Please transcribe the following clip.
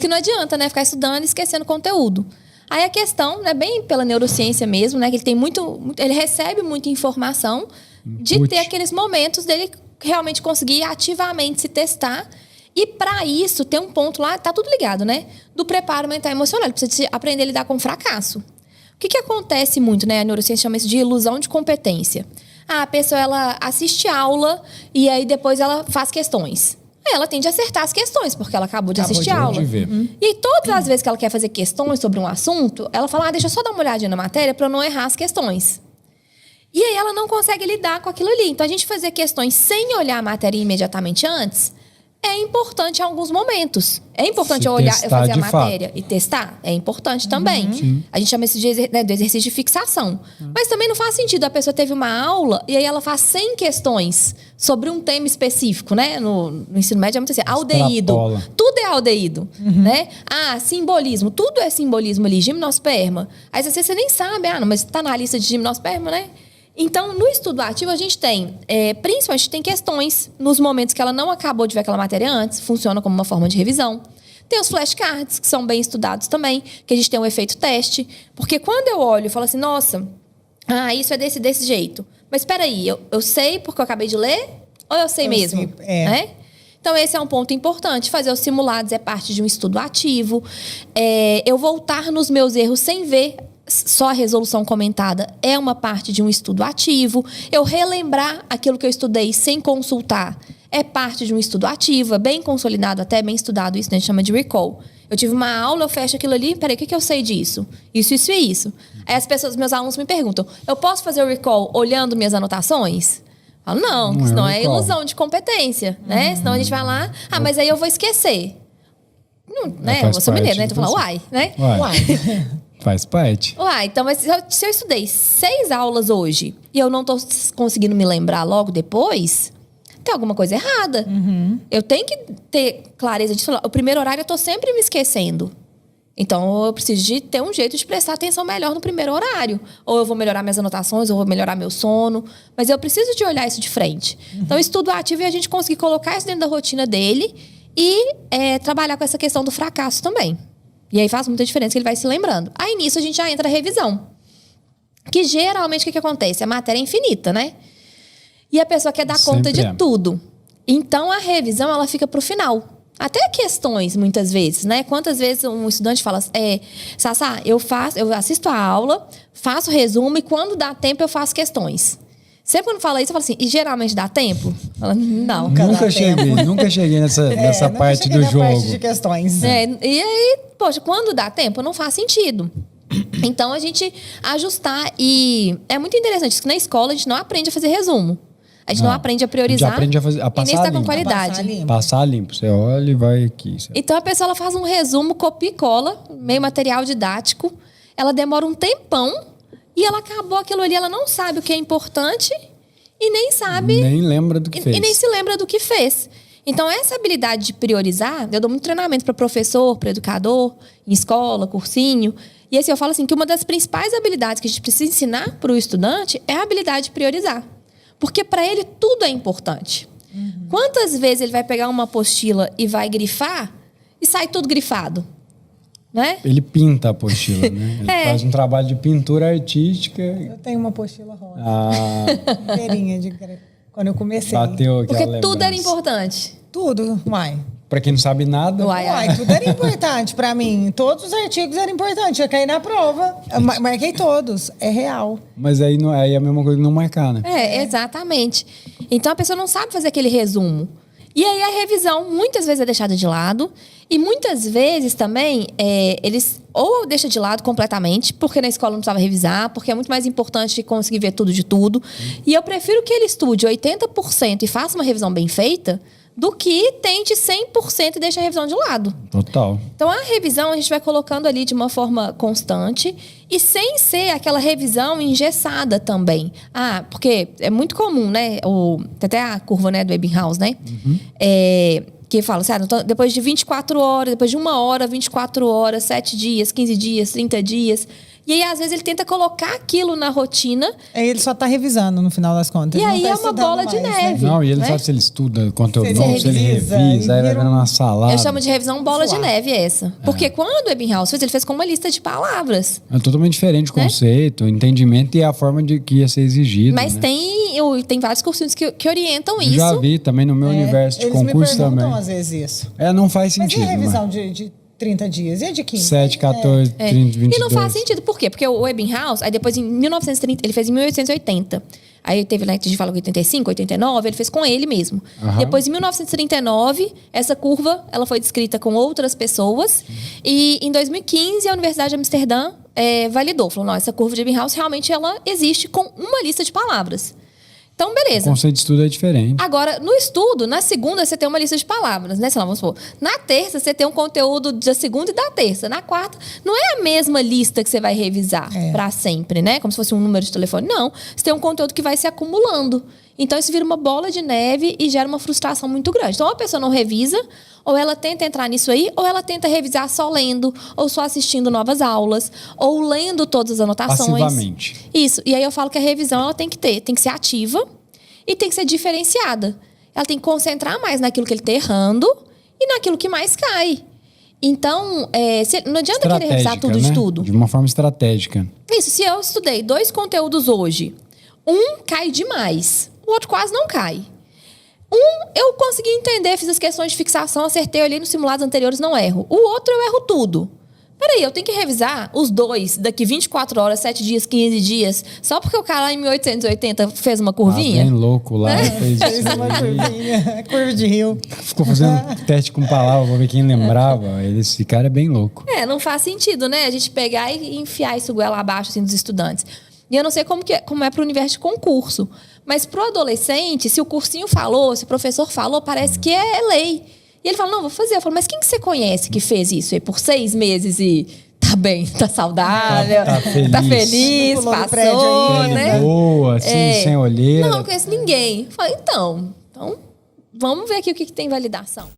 que não adianta, né? Ficar estudando e esquecendo conteúdo. Aí a questão, né, bem pela neurociência mesmo, né? Que ele tem ele recebe muita informação de ter aqueles momentos dele realmente conseguir ativamente se testar. E para isso, tem um ponto lá, tá tudo ligado, né? Do preparo mental e emocional. Ele precisa aprender a lidar com fracasso. O que acontece muito, né? A neurociência chama isso de ilusão de competência. A pessoa, ela assiste aula e aí depois ela faz questões. Aí ela tende a acertar as questões, porque ela acabou de assistir a aula. E aí, todas as vezes que ela quer fazer questões sobre um assunto, ela fala, deixa eu só dar uma olhadinha na matéria para eu não errar as questões. E aí ela não consegue lidar com aquilo ali. Então, a gente fazer questões sem olhar a matéria imediatamente antes é importante em alguns momentos. É importante eu fazer a matéria e testar? É importante também. A gente chama isso de, do exercício de fixação. Mas também não faz sentido. A pessoa teve uma aula e aí ela faz 100 questões sobre um tema específico, né? No ensino médio é muito assim, aldeído. Tudo é aldeído, né? Simbolismo. Tudo é simbolismo ali. Gimnosperma. Aí você nem sabe, não, mas tá na lista de gimnosperma, né? Então, no estudo ativo, a gente tem, principalmente, tem questões nos momentos que ela não acabou de ver aquela matéria antes, funciona como uma forma de revisão. Tem os flashcards, que são bem estudados também, que a gente tem um efeito teste. Porque quando eu olho e falo assim, nossa, isso é desse jeito. Mas espera aí, eu sei porque eu acabei de ler? Ou eu sei mesmo? Né? Então, esse é um ponto importante. Fazer os simulados é parte de um estudo ativo. Eu voltar nos meus erros sem ver só a resolução comentada é uma parte de um estudo ativo. Eu relembrar aquilo que eu estudei sem consultar é parte de um estudo ativo, é bem consolidado, até bem estudado isso, né? A gente chama de recall. Eu tive uma aula, eu fecho aquilo ali, peraí, o que eu sei disso? Isso e isso. Aí meus alunos me perguntam, eu posso fazer o recall olhando minhas anotações? Eu falo, não, senão é ilusão de competência, né? Senão a gente vai lá, mas aí eu vou esquecer. Não, né? Eu sou mineira, né? Então eu falo, né? Faz parte. Então, mas se eu estudei 6 aulas hoje e eu não tô conseguindo me lembrar logo depois, tem alguma coisa errada. Eu tenho que ter clareza disso. O primeiro horário eu tô sempre me esquecendo. Então, eu preciso de ter um jeito de prestar atenção melhor no primeiro horário. Ou eu vou melhorar minhas anotações, ou eu vou melhorar meu sono. Mas eu preciso de olhar isso de frente. Então, estudo ativo é a gente conseguir colocar isso dentro da rotina dele e trabalhar com essa questão do fracasso também. E aí faz muita diferença que ele vai se lembrando. Aí nisso a gente já entra a revisão. Que geralmente o que acontece? A matéria é infinita, né? E a pessoa quer dar conta de tudo. Então a revisão ela fica pro final. Até questões, muitas vezes, né? Quantas vezes um estudante fala, Sassá, eu assisto a aula, faço resumo e quando dá tempo eu faço questões. Sempre quando fala isso, eu falo assim, e geralmente dá tempo? Fala, não. Nunca cheguei nessa parte do jogo. Parte de questões. E aí, poxa, quando dá tempo, não faz sentido. Então, a gente ajustar. E é muito interessante isso, que na escola a gente não aprende a fazer resumo. A gente não aprende a priorizar. A gente aprende a passar e nem está limpo. com qualidade. Passar limpo. Você olha e vai aqui. Então, a pessoa ela faz um resumo, copia e cola, meio material didático. Ela demora um tempão. E ela acabou aquilo ali, ela não sabe o que é importante e nem sabe... Nem lembra do que fez. E nem se lembra do que fez. Então, essa habilidade de priorizar, eu dou muito treinamento para professor, para educador, em escola, cursinho. E assim, eu falo assim, que uma das principais habilidades que a gente precisa ensinar para o estudante é a habilidade de priorizar. Porque para ele tudo é importante. Quantas vezes ele vai pegar uma apostila e vai grifar e sai tudo grifado? Né? Ele pinta a apostila, né? Ele faz um trabalho de pintura artística. Eu tenho uma apostila rosa. Inteirinha de quando eu comecei. Bateu porque tudo era importante. Tudo, Pra quem não sabe nada. Tudo era importante pra mim. Todos os artigos eram importantes. Eu caí na prova. Marquei todos. É real. Mas aí é a mesma coisa que não marcar, né? Exatamente. Então a pessoa não sabe fazer aquele resumo. E aí a revisão muitas vezes é deixada de lado. E muitas vezes também eles ou deixam de lado completamente, porque na escola não precisava revisar, porque é muito mais importante conseguir ver tudo de tudo. E eu prefiro que ele estude 80% e faça uma revisão bem feita, do que tente 100% e deixe a revisão de lado. Total. Então, a revisão a gente vai colocando ali de uma forma constante e sem ser aquela revisão engessada também. Porque é muito comum, né? Tem até a curva, né, do Ebbinghaus, né? Que fala assim, então, depois de 24 horas, depois de 1 hora, 24 horas, 7 dias, 15 dias, 30 dias. E aí, às vezes, ele tenta colocar aquilo na rotina. Aí ele só tá revisando no final das contas. E ele aí não tá é uma bola de mais, neve. Não, e ele né? sabe se ele estuda conteúdo Se ele novo, se ele revisa, revisa, aí e vai vira vendo uma salada. Eu chamo de revisão bola de neve essa. Porque quando o Ebbinghaus fez, ele fez com uma lista de palavras. É totalmente diferente o conceito, o entendimento e a forma de que ia ser exigido. Mas né? tem vários cursinhos que orientam isso. Já vi também no meu universo de Eles concurso me perguntam também. às vezes isso. Não faz Mas sentido. e a revisão de 30 dias? E a de 15? 7, 14, 30, 22. E não faz sentido. Por quê? Porque o Ebbinghaus, aí depois em 1930, ele fez em 1880. Aí teve lá, a gente fala 85, 89, ele fez com ele mesmo. Depois, em 1939, essa curva ela foi descrita com outras pessoas. E em 2015, a Universidade de Amsterdã validou. Falou, não, essa curva de Ebbinghaus realmente ela existe com uma lista de palavras. Então, beleza. O conceito de estudo é diferente. Agora, no estudo, na segunda você tem uma lista de palavras, né? Sei lá, vamos supor. Na terça você tem um conteúdo da segunda e da terça. Na quarta, não é a mesma lista que você vai revisar pra sempre, né? Como se fosse um número de telefone. Não. Você tem um conteúdo que vai se acumulando. Então, isso vira uma bola de neve e gera uma frustração muito grande. Então, a pessoa não revisa, ou ela tenta entrar nisso aí, ou ela tenta revisar só lendo, ou só assistindo novas aulas, ou lendo todas as anotações. Passivamente. Isso. E aí eu falo que a revisão ela tem que ser ativa e tem que ser diferenciada. Ela tem que concentrar mais naquilo que ele está errando e naquilo que mais cai. Então, não adianta querer revisar tudo né? de tudo. De uma forma estratégica. Isso, se eu estudei 2 conteúdos hoje, um cai demais, o outro quase não cai. Eu consegui entender, fiz as questões de fixação, acertei ali nos simulados anteriores, não erro. O outro eu erro tudo. Peraí, eu tenho que revisar os 2 daqui 24 horas, 7 dias, 15 dias, só porque o cara lá em 1880 fez uma curvinha? Bem louco lá, fez Fez uma curvinha, curva de rio. Ficou fazendo teste com palavras pra ver quem lembrava. Esse cara é bem louco. Não faz sentido, né? A gente pegar e enfiar isso goela abaixo assim, dos estudantes. E eu não sei como é pro universo de concurso. Mas pro adolescente, se o cursinho falou, se o professor falou, parece que é lei. E ele fala, não, vou fazer. Eu falo, mas quem que você conhece que fez isso aí por 6 meses e tá bem, tá saudável, tá feliz Pulou no passou, prédio né? Pele boa, assim, sem olheira. Não conheço ninguém. Eu falei, então, vamos ver aqui o que tem validação.